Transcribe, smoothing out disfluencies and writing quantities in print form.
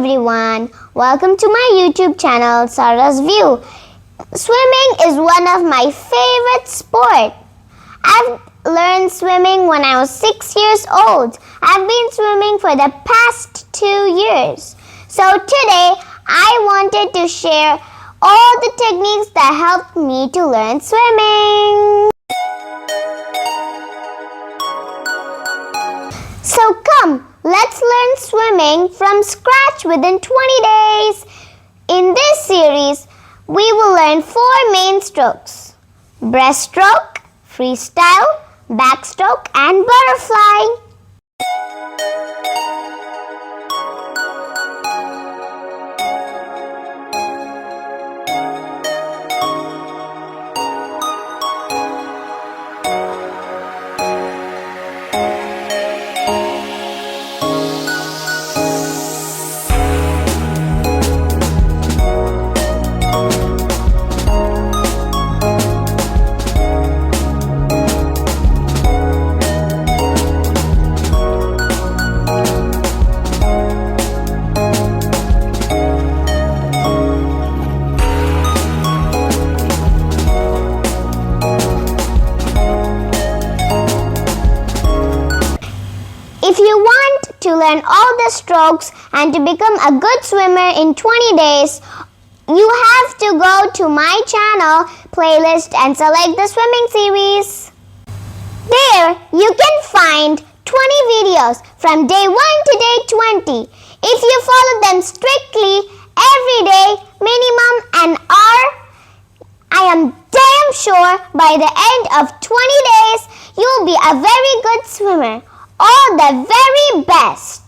everyone, welcome to my YouTube channel Sarah's View. Swimming is one of my favorite sports. I've learned swimming when I was 6 years old. I've been swimming for the past 2 years. So today I wanted to share all the techniques that helped me to learn swimming. So come, let's learn swimming from scratch within 20 days. In this series, we will learn 4 main strokes: breaststroke, freestyle, backstroke, and butterfly. If you want to learn all the strokes and to become a good swimmer in 20 days, you have to go to my channel playlist and select the swimming series. There, you can find 20 videos from day 1 to day 20. If you follow them strictly every day, minimum an hour, I am damn sure by the end of 20 days, you'll be a very good swimmer. All the very best!